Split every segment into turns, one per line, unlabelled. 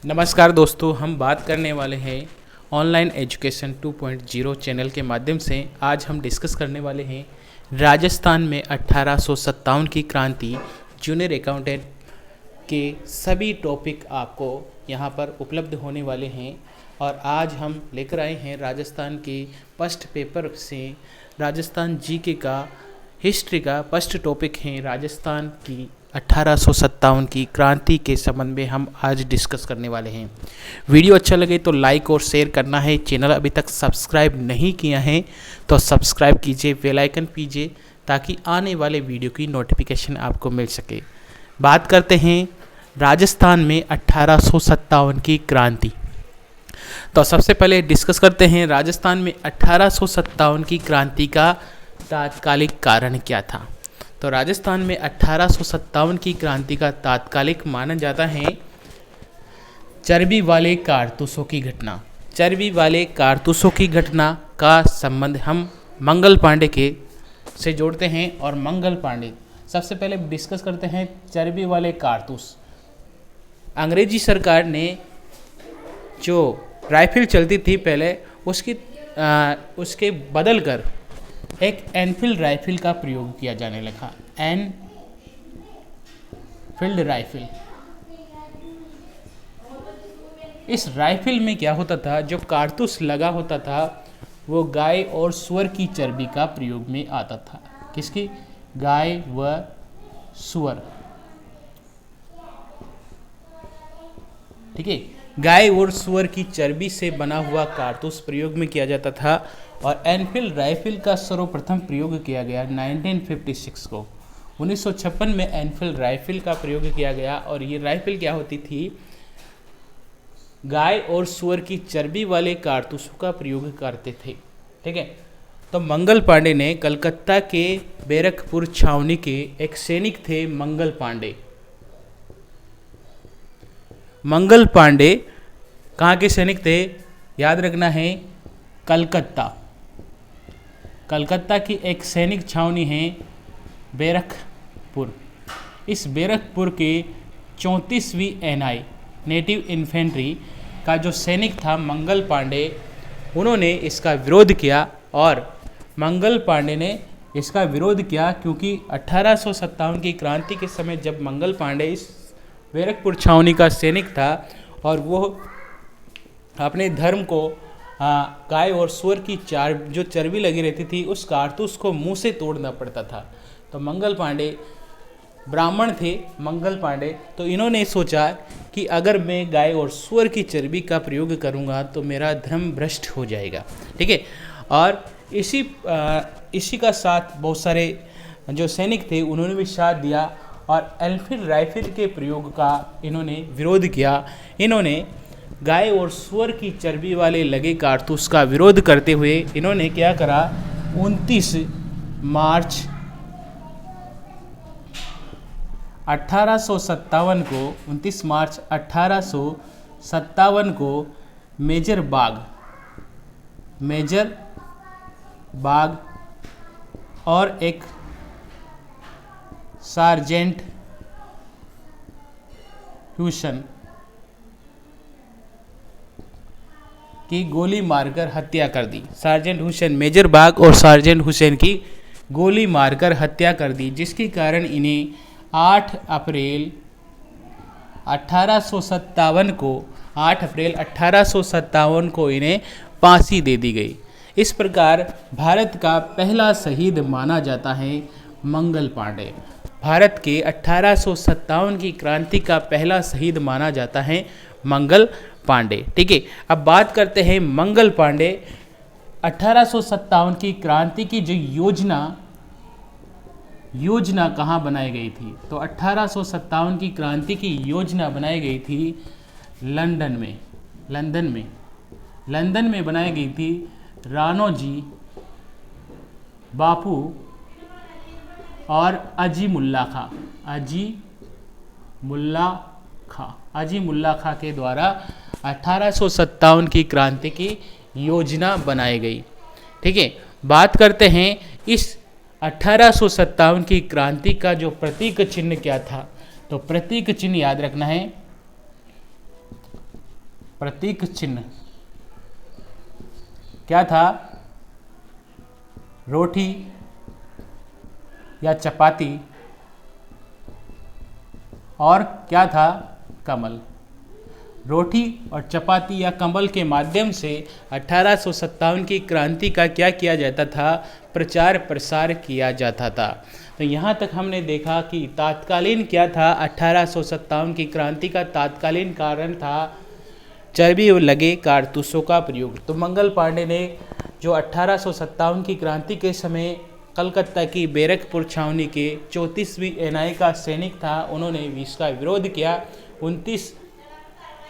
नमस्कार दोस्तों, हम बात करने वाले हैं ऑनलाइन एजुकेशन 2.0 चैनल के माध्यम से। आज हम डिस्कस करने वाले हैं राजस्थान में 1857 की क्रांति, जूनियर अकाउंटेंट के सभी टॉपिक आपको यहाँ पर उपलब्ध होने वाले हैं। और आज हम लेकर आए हैं राजस्थान के फर्स्ट पेपर से राजस्थान जीके का हिस्ट्री का फर्स्ट टॉपिक है राजस्थान की 1857 की क्रांति के संबंध में हम आज डिस्कस करने वाले हैं। वीडियो अच्छा लगे तो लाइक और शेयर करना है। चैनल अभी तक सब्सक्राइब नहीं किया है तो सब्सक्राइब कीजिए, बेल आइकन कीजिए ताकि आने वाले वीडियो की नोटिफिकेशन आपको मिल सके। बात करते हैं राजस्थान में 1857 की क्रांति। तो सबसे पहले डिस्कस करते हैं राजस्थान में 1857 की क्रांति का तात्कालिक कारण क्या था। तो राजस्थान में 1857 की क्रांति का तात्कालिक माना जाता है चर्बी वाले कारतूसों की घटना। चर्बी वाले कारतूसों की घटना का संबंध हम मंगल पांडे के से जोड़ते हैं। और मंगल पांडे सबसे पहले डिस्कस करते हैं चर्बी वाले कारतूस। अंग्रेजी सरकार ने जो राइफल चलती थी पहले उसके बदल कर एक एनफील्ड राइफल का प्रयोग किया जाने लगा। Enfield rifle. इस राइफल में क्या होता था, जो कारतूस लगा होता था वो गाय और सूअर की चर्बी का प्रयोग में आता था। किसकी? गाय व सूअर। ठीक है, गाय और सूअर की चर्बी से बना हुआ कारतूस प्रयोग में किया जाता था। और एनफील्ड राइफल का सर्वप्रथम प्रयोग किया गया 1956 को। 1956 में एनफील्ड राइफल का प्रयोग किया गया। और ये राइफल क्या होती थी? गाय और सूअर की चर्बी वाले कारतूसों का प्रयोग करते थे। ठीक है, तो मंगल पांडे ने कलकत्ता के बैरकपुर छावनी के एक सैनिक थे। मंगल पांडे कहाँ के सैनिक थे? याद रखना है, कलकत्ता की एक सैनिक छावनी है बैरकपुर। इस बैरकपुर के 34वीं एनआई नेटिव इन्फेंट्री का जो सैनिक था मंगल पांडे, उन्होंने इसका विरोध किया। और मंगल पांडे ने इसका विरोध किया क्योंकि 1857 की क्रांति के समय जब मंगल पांडे इस बैरकपुर छावनी का सैनिक था और वो अपने धर्म को गाय और सूअर की जो चर्बी लगी रहती थी उस कारतूस को मुंह से तोड़ना पड़ता था। तो मंगल पांडे ब्राह्मण थे, मंगल पांडे, तो इन्होंने सोचा कि अगर मैं गाय और सूअर की चर्बी का प्रयोग करूंगा तो मेरा धर्म भ्रष्ट हो जाएगा। ठीक है, और इसी का साथ बहुत सारे जो सैनिक थे उन्होंने भी साथ दिया और एनफील्ड राइफल के प्रयोग का इन्होंने विरोध किया। इन्होंने गाय और सूअर की चर्बी वाले लगे कारतूस का विरोध करते हुए इन्होंने क्या करा? 29 मार्च 1857 को मेजर बाग और एक सार्जेंट ह्यूसन की गोली मारकर हत्या कर दी। सार्जेंट हुसैन, मेजर बाग और सार्जेंट हुसैन की गोली मारकर हत्या कर दी, जिसके कारण इन्हें 8 अप्रैल 1857 को इन्हें फांसी दे दी गई। इस प्रकार भारत का पहला शहीद माना जाता है मंगल पांडे। भारत के 1857 की क्रांति का पहला शहीद माना जाता है मंगल पांडे। ठीक है, अब बात करते हैं मंगल पांडे 1857 की क्रांति की जो योजना कहाँ बनाई गई थी। तो 1857 की क्रांति की योजना बनाई गई थी लंदन में बनाई गई थी। राणोजी बापू और अजी मुल्ला खां के द्वारा 1857 की क्रांति की योजना बनाई गई। ठीक है, बात करते हैं इस 1857 की क्रांति का जो प्रतीक चिन्ह क्या था। तो प्रतीक चिन्ह याद रखना है, प्रतीक चिन्ह क्या था? रोटी या चपाती, और क्या था? कमल। रोटी और चपाती या कमल के माध्यम से 1857 की क्रांति का क्या किया जाता था? प्रचार प्रसार किया जाता था। तो यहाँ तक हमने देखा कि तात्कालीन क्या था? 1857 की क्रांति का तात्कालीन कारण था चर्बी लगे कारतूसों का प्रयोग। तो मंगल पांडे ने जो 1857 की क्रांति के समय कलकत्ता की बैरकपुर छावनी के 34वीं एनआई का सैनिक था, उन्होंने इसका विरोध किया। 29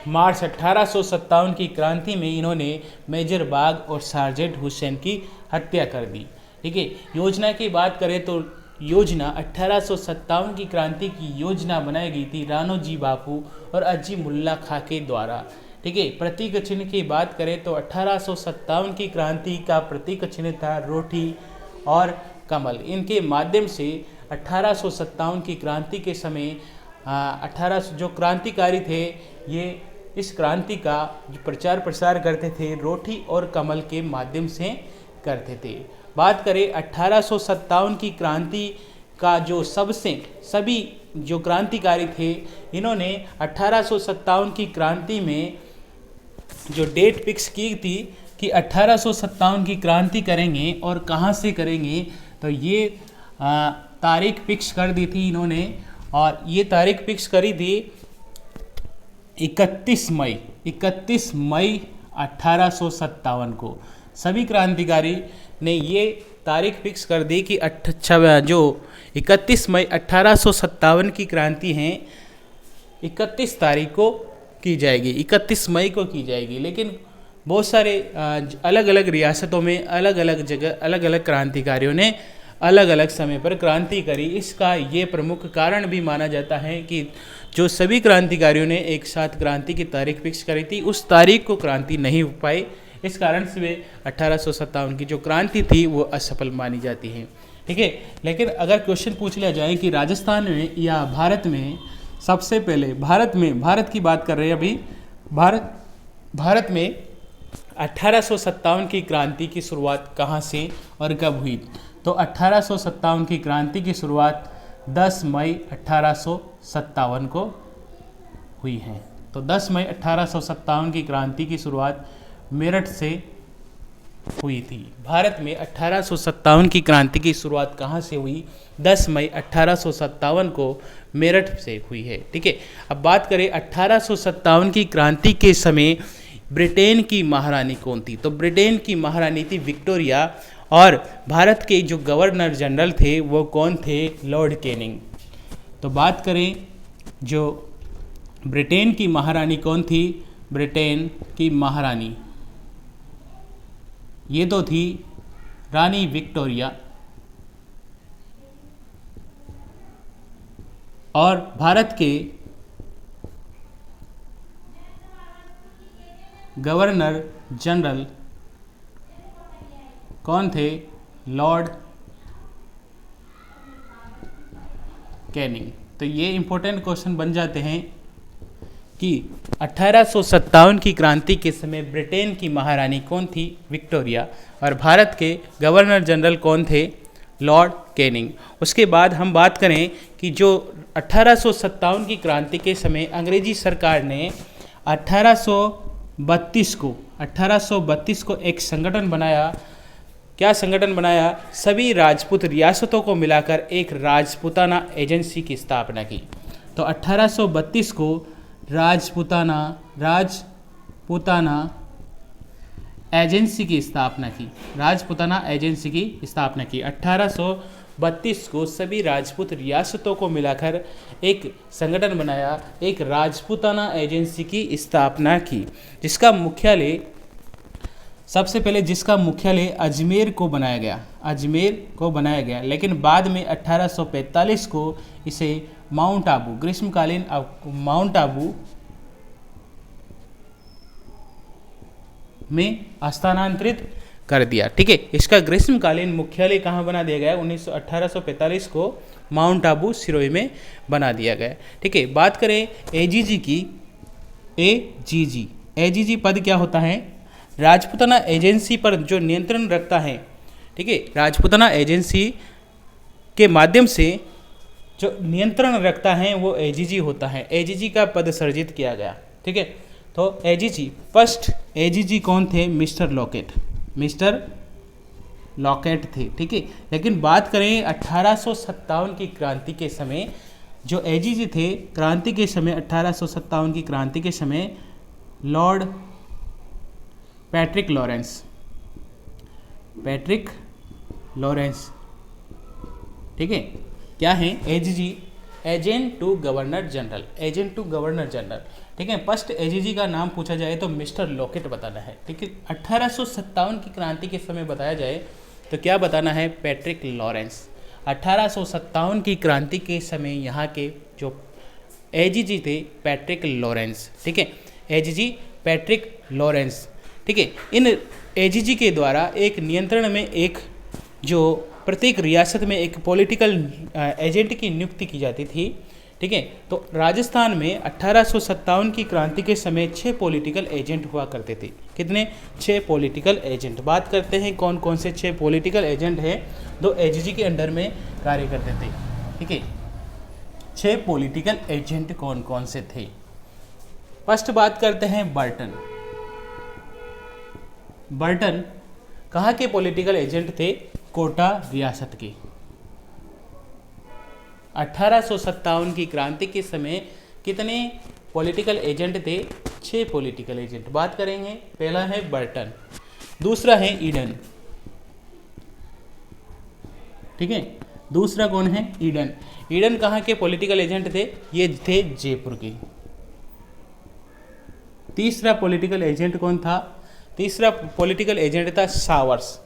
मार्च 1857 की क्रांति में इन्होंने मेजर बाग और सार्जेंट हुसैन की हत्या कर दी। ठीक है, योजना की बात करें तो योजना 1857 की क्रांति की योजना बनाई गई थी राणोजी बापू और अजीमुल्ला खां के द्वारा। ठीक है, प्रतीक चिन्ह की बात करें तो 1857 की क्रांति का प्रतीक चिन्ह था रोटी और कमल। इनके माध्यम से 1857 की क्रांति के समय 18 जो क्रांतिकारी थे ये इस क्रांति का जो प्रचार प्रसार करते थे रोटी और कमल के माध्यम से करते थे। बात करें 1857 की क्रांति का जो सभी जो क्रांतिकारी थे, इन्होंने 1857 की क्रांति में जो डेट फिक्स की थी कि 1857 की क्रांति करेंगे और कहाँ से करेंगे, तो ये तारीख फिक्स कर दी थी इन्होंने, और ये तारीख फिक्स करी थी 31 मई 1857 को। सभी क्रांतिकारी ने ये तारीख फिक्स कर दी कि जो 31 मई 1857 की क्रांति है 31 तारीख को की जाएगी, 31 मई को की जाएगी। लेकिन बहुत सारे अलग अलग रियासतों में अलग अलग जगह अलग अलग क्रांतिकारियों ने अलग अलग समय पर क्रांति करी। इसका ये प्रमुख कारण भी माना जाता है कि जो सभी क्रांतिकारियों ने एक साथ क्रांति की तारीख फिक्स करी थी, उस तारीख को क्रांति नहीं हो पाई। इस कारण से वे 1857 की जो क्रांति थी वो असफल मानी जाती है। ठीक है, लेकिन अगर क्वेश्चन पूछ लिया जाए कि राजस्थान में या भारत में सबसे पहले भारत की बात कर रहे हैं अभी, भारत में 1857 की क्रांति की शुरुआत कहाँ से और कब हुई? तो 1857 की क्रांति की शुरुआत 10 मई 1857 को हुई है। तो 10 मई 1857 की क्रांति की शुरुआत मेरठ से हुई थी। भारत में 1857 की क्रांति की शुरुआत कहाँ से हुई? 10 मई 1857 को मेरठ से हुई है। ठीक है, अब बात करें 1857 की क्रांति के समय ब्रिटेन की महारानी कौन थी? तो ब्रिटेन की महारानी थी विक्टोरिया, और भारत के जो गवर्नर जनरल थे वो कौन थे? Lord Canning. तो बात करें जो ब्रिटेन की महारानी कौन थी? ब्रिटेन की महारानी ये तो थी रानी विक्टोरिया, और भारत के गवर्नर जनरल कौन थे? Lord Canning. तो ये इंपॉर्टेंट क्वेश्चन बन जाते हैं कि 1857 की क्रांति के समय ब्रिटेन की महारानी कौन थी? विक्टोरिया, और भारत के गवर्नर जनरल कौन थे? Lord Canning. उसके बाद हम बात करें कि जो 1857 की क्रांति के समय अंग्रेजी सरकार ने 1832 को एक संगठन बनाया। क्या संगठन बनाया? सभी राजपूत रियासतों को मिलाकर एक राजपूताना एजेंसी की स्थापना की। तो 1832 को राजपूताना एजेंसी की स्थापना की। राजपूताना एजेंसी की स्थापना की 1832 को सभी राजपूत रियासतों को मिलाकर एक संगठन बनाया, एक राजपूताना एजेंसी की स्थापना की, जिसका मुख्यालय अजमेर को बनाया गया। लेकिन बाद में 1845 को इसे माउंट आबू, ग्रीष्मकालीन माउंट आबू में स्थानांतरित कर दिया। ठीक है, इसका ग्रीष्मकालीन मुख्यालय कहाँ बना दिया गया? 1845 को माउंट आबू सिरोही में बना दिया गया। ठीक है, बात करें एजीजी की। एजीजी पद क्या होता है? राजपूताना एजेंसी पर जो नियंत्रण रखता है, ठीक है, राजपूताना एजेंसी के माध्यम से जो नियंत्रण रखता है वो एजीजी होता है। एजीजी का पद सृजित किया गया, ठीक है। तो एजीजी, फर्स्ट एजीजी कौन थे? मिस्टर लॉकेट, मिस्टर लॉकेट थे, ठीक है। लेकिन बात करें 1857 की क्रांति के समय, जो एजीजी थे क्रांति के समय, 1857 की क्रांति के समय Lord Patrick Lawrence, Patrick Lawrence, ठीक है, क्या है? AGG, agent to governor general, agent to governor general, ठीक है। फर्स्ट एजीजी का नाम पूछा जाए तो मिस्टर लॉकेट बताना है, ठीक है। 1857 की क्रांति के समय बताया जाए तो क्या बताना है? Patrick Lawrence. 1857 की क्रांति के समय यहाँ के जो एजीजी थे पैट्रिक लॉरेंस, ठीक है, एजीजी पैट्रिक लॉरेंस, ठीक है। इन एजीजी के द्वारा एक नियंत्रण में एक जो प्रत्येक रियासत में एक पॉलिटिकल एजेंट की नियुक्ति की जाती थी, ठीक है। तो राजस्थान में 1857 की क्रांति के समय 6 पॉलिटिकल एजेंट हुआ करते थे। कितने? 6 पॉलिटिकल एजेंट। बात करते हैं कौन कौन से 6 पॉलिटिकल एजेंट हैं जो एजीजी के अंडर में कार्य करते थे, ठीक है। 6 पॉलिटिकल एजेंट कौन कौन से थे? फर्स्ट बात करते हैं बर्टन। बर्टन कहाँ के पॉलिटिकल एजेंट थे? कोटा रियासत के। 1857 की क्रांति के समय कितने पॉलिटिकल एजेंट थे? 6 पॉलिटिकल एजेंट। बात करेंगे, पहला है बर्टन, दूसरा है ईडन, ठीक है। दूसरा कौन है? ईडन। ईडन कहाँ के पॉलिटिकल एजेंट थे? ये थे जयपुर के। तीसरा पॉलिटिकल एजेंट कौन था? तीसरा पॉलिटिकल एजेंट था सावर्स।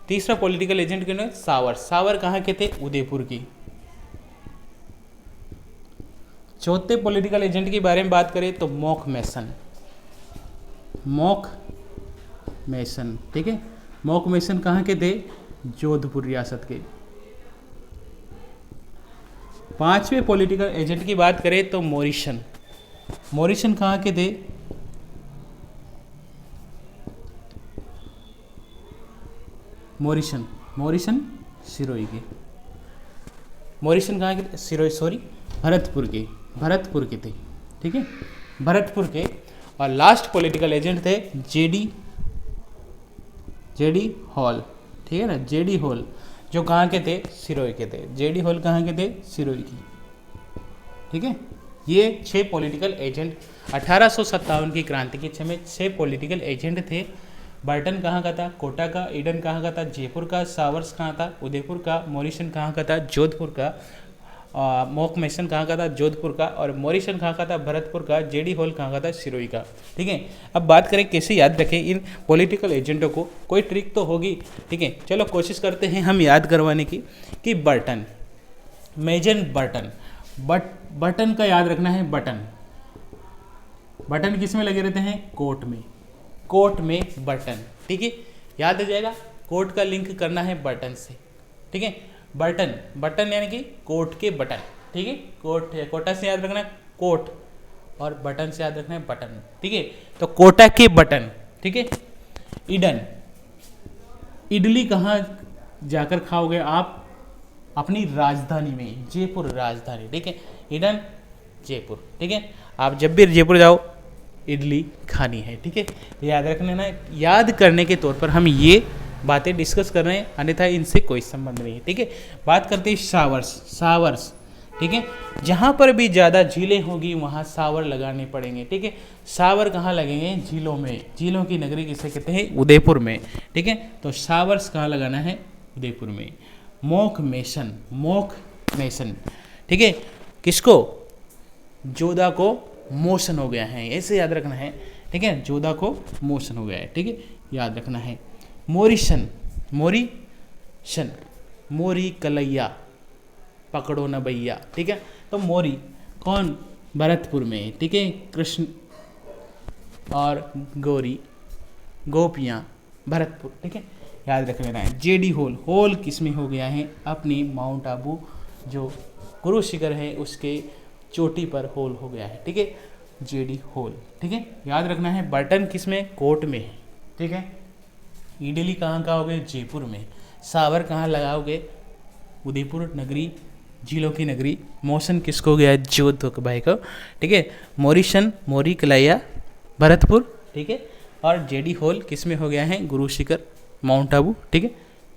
तीसरा पॉलिटिकल एजेंट कौन है? सावर। सावर कहाँ के थे? उदयपुर की। चौथे पॉलिटिकल एजेंट के बारे में बात करें तो मॉक मैसन, मॉक मैसन, ठीक है। मॉक मैसन कहाँ के थे? जोधपुर रियासत के। पांचवें पॉलिटिकल एजेंट की बात करें तो मॉरिसन। मॉरिसन कहाँ के थे? मॉरिसन, मॉरिसन सिरोही के। मॉरिसन कहाँ के? सिरोही, सॉरी, भरतपुर के, भरतपुर के थे, ठीक है, भरतपुर के। और लास्ट पॉलिटिकल एजेंट थे जेडी हॉल, ठीक है ना, जेडी हॉल, जो कहाँ के थे? सिरोही के थे। जेडी हॉल कहाँ के थे? सिरोही की, ठीक है। ये 6 पॉलिटिकल एजेंट 1857 की क्रांति के समय 6 पॉलिटिकल एजेंट थे। बर्टन कहाँ का था? कोटा का। ईडन कहाँ का था? जयपुर का। सावर्स कहाँ था? उदयपुर का। मॉरिसन कहाँ का था? जोधपुर का। मॉक मैसन कहाँ का था? जोधपुर का। और मॉरिसन कहाँ का था? भरतपुर का। जेडी हॉल कहाँ का था? सिरोही का, ठीक है। अब बात करें कैसे याद रखें इन पॉलिटिकल एजेंटों को, कोई ट्रिक तो होगी, ठीक है। चलो कोशिश करते हैं हम याद करवाने की। कि बर्टन, मेजर बर्टन, बटन का याद रखना है। बटन, बटन किस में लगे रहते हैं? कोट में, कोट में बटन, ठीक है, याद आ जाएगा। कोट का लिंक करना है बटन से, ठीक है। बटन, बटन यानी कि कोट के बटन, ठीक है। कोट, कोटा से याद रखना है कोट, और बटन से याद रखना है बटन, ठीक है। तो कोटा के बटन, ठीक है। ईडन, इडली कहाँ जाकर खाओगे आप? अपनी राजधानी में, जयपुर राजधानी, ठीक है। ईडन जयपुर, ठीक है। आप जब भी जयपुर जाओ इडली खानी है, ठीक है। याद रखना ना, याद करने के तौर पर हम ये बातें डिस्कस कर रहे हैं, अन्यथा इनसे कोई संबंध नहीं है, ठीक है। बात करते हैं सावर्स, सावर्स, ठीक है। जहाँ पर भी ज़्यादा झीलें होगी वहाँ सावर लगाने पड़ेंगे, ठीक है। सावर कहाँ लगेंगे? झीलों में। झीलों की नगरी किसे कहते हैं? उदयपुर में, ठीक है। तो सावर्स कहाँ लगाना है? उदयपुर में। मॉक मैसन, मॉक मैसन, ठीक है। किसको? जोधा को मोशन हो गया है, ऐसे याद रखना है, ठीक है। जोधा को मोशन हो गया है, ठीक है, याद रखना है। मोरिसन, मोरिसन, मोरी कलैया, पकड़ो न भैया, ठीक है। तो मोरी कौन? भरतपुर में, ठीक है। कृष्ण और गौरी, गोपियाँ, भरतपुर, ठीक है, याद रख लेना है। जेडी हॉल, हॉल किस में हो गया है? अपनी माउंट आबू जो गुरु शिखर है उसके चोटी पर होल हो गया है, ठीक है, जेडी होल, ठीक है। याद रखना है बर्तन किस में, कोट में है, ठीक है। इडली कहाँ लगाओगे, जयपुर में। सावर कहाँ लगाओगे, उदयपुर नगरी, झीलों की नगरी। मोशन किसको गया, जोधपुर भाई को, ठीक है। मोरिशन, मोरी कलैया, भरतपुर, ठीक है। और जेडी होल किस में हो गया है, गुरु शिखर, माउंट आबू, ठीक है,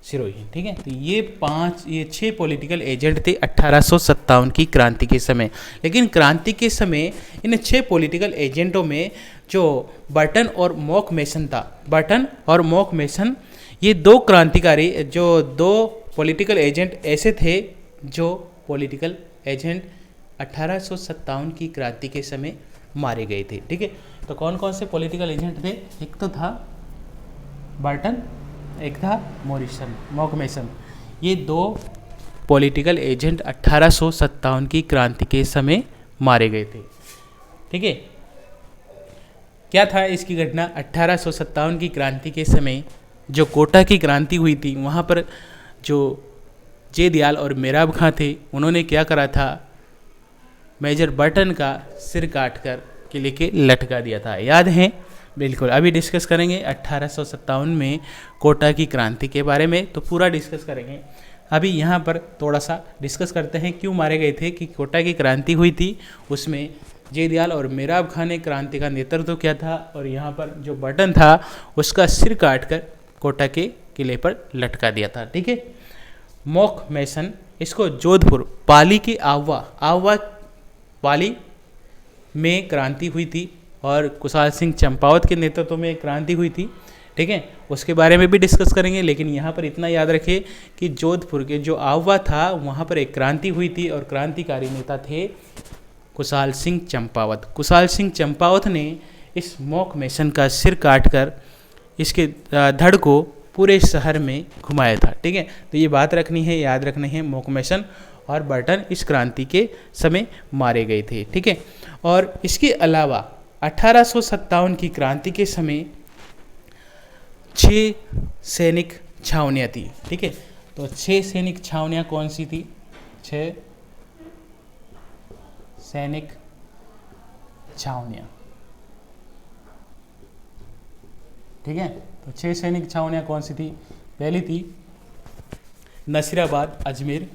सिरोही, ठीक है। तो ये 6 पॉलिटिकल एजेंट थे 1857 की क्रांति के समय। लेकिन क्रांति के समय इन 6 पॉलिटिकल एजेंटों में जो बर्टन और मॉक मेसन था, बर्टन और मॉक मेसन, ये 2 क्रांतिकारी, जो 2 पॉलिटिकल एजेंट ऐसे थे जो पॉलिटिकल एजेंट 1857 की क्रांति के समय मारे गए थे, ठीक है। तो कौन कौन से पॉलिटिकल एजेंट थे, एक तो था बर्टन, एक था मॉरिसन, मॉक मेसन। ये 2 पॉलिटिकल एजेंट 1857 की क्रांति के समय मारे गए थे, ठीक है। क्या था इसकी घटना, 1857 की क्रांति के समय जो कोटा की क्रांति हुई थी, वहाँ पर जो जयदयाल और मेराब खां थे, उन्होंने क्या करा था, मेजर बर्टन का सिर काट कर किले के लटका दिया था, याद है, बिल्कुल। अभी डिस्कस करेंगे 1857 में कोटा की क्रांति के बारे में, तो पूरा डिस्कस करेंगे। अभी यहाँ पर थोड़ा सा डिस्कस करते हैं क्यों मारे गए थे, कि कोटा की क्रांति हुई थी, उसमें जयदयाल और मेराब खां ने क्रांति का नेतृत्व किया था, और यहाँ पर जो बर्टन था उसका सिर काट कर कोटा के किले पर लटका दिया था, ठीक है। मॉक मेसन, इसको जोधपुर, पाली के आवा पाली में क्रांति हुई थी, और कुशाल सिंह चंपावत के नेतृत्व में क्रांति हुई थी, ठीक है। उसके बारे में भी डिस्कस करेंगे, लेकिन यहाँ पर इतना याद रखें कि जोधपुर के जो आवा था वहाँ पर एक क्रांति हुई थी, और क्रांतिकारी नेता थे कुशाल सिंह चंपावत। कुशाल सिंह चंपावत ने इस मॉक मेसन का सिर काटकर इसके धड़ को पूरे शहर में घुमाया था, ठीक है। तो ये बात रखनी है, याद रखनी है, मॉक मेसन और बर्टन इस क्रांति के समय मारे गए थे, ठीक है। और इसके अलावा 1857 की क्रांति के समय 6 सैनिक छावनियाँ थी, ठीक है। तो 6 सैनिक छावनियाँ कौन सी थी, 6 सैनिक छावनियाँ, ठीक है। तो 6 सैनिक छावनियाँ कौन सी थी, पहली थी नसीराबाद अजमेर,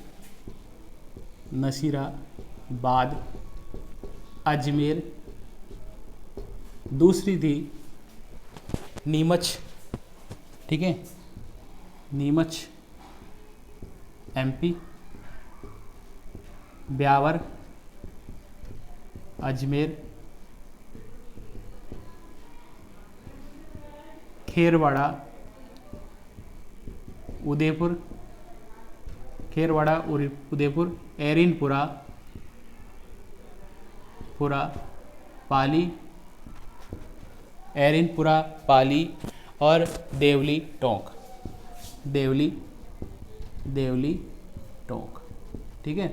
नसीराबाद अजमेर। दूसरी थी नीमच, ठीक है, नीमच एमपी। ब्यावर अजमेर। खेरवाड़ा उदयपुर, खेरवाड़ा उदयपुर। एरिनपुरा पाली, एरिनपुरा पाली। और देवली टोंक, देवली टोंक, ठीक है,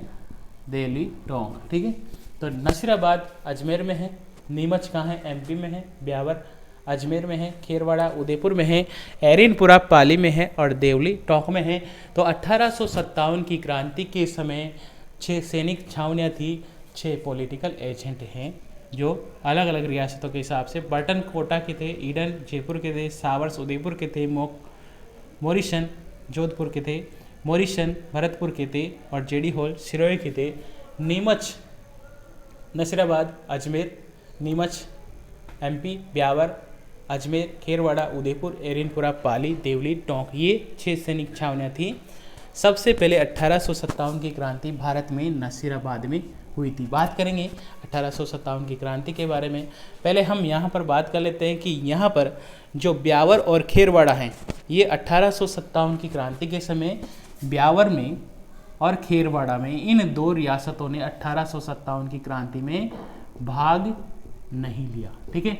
देवली टोंक, ठीक है। तो नसीराबाद अजमेर में है, नीमच कहाँ है, एमपी में है। ब्यावर अजमेर में है, खेरवाड़ा उदयपुर में है, एरिनपुरा पाली में है, और देवली टोंक में है। तो 1857 की क्रांति के समय 6 सैनिक छावनियाँ थी, 6 पॉलिटिकल एजेंट हैं जो अलग अलग रियासतों के हिसाब से, बर्टन कोटा के थे, ईडन जयपुर के थे, सावर्स उदयपुर के थे, मोरिशन जोधपुर के थे, मोरिशन भरतपुर के थे, और जेडी होल सिरोही के थे। नीमच नसीराबाद अजमेर, नीमच एमपी, ब्यावर अजमेर, खेरवाड़ा उदयपुर, एरिनपुरा पाली, देवली टोंक, ये 6 सैनिक छावनियाँ थी। सबसे पहले 1857 की क्रांति भारत में नसीराबाद में हुई थी। बात करेंगे 1857 की क्रांति के बारे में। पहले हम यहाँ पर बात कर लेते हैं कि यहाँ पर जो ब्यावर और खेरवाड़ा हैं, ये 1857 की क्रांति के समय ब्यावर में और खेरवाड़ा में, इन 2 रियासतों ने 1857 की क्रांति में भाग नहीं लिया, ठीक है,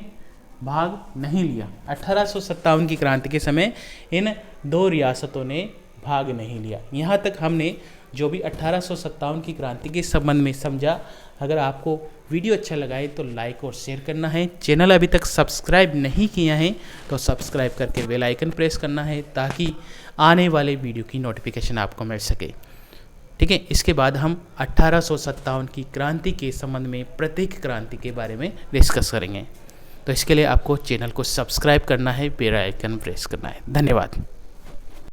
भाग नहीं लिया। 1857 की क्रांति के समय इन 2 रियासतों ने भाग नहीं लिया। यहाँ तक हमने जो भी 1857 की क्रांति के संबंध में समझा। अगर आपको वीडियो अच्छा लगा है तो लाइक और शेयर करना है। चैनल अभी तक सब्सक्राइब नहीं किया है तो सब्सक्राइब करके बेल आइकन प्रेस करना है, ताकि आने वाले वीडियो की नोटिफिकेशन आपको मिल सके। ठीक है। इसके बाद हम 1857 की क्रांति के संबंध में प्रत्येक क्रांति के बारे में डिस्कस करेंगे। तो इसके लिए आपको चैनल को सब्सक्राइब करना है, बेल आइकन प्रेस करना है। धन्यवाद।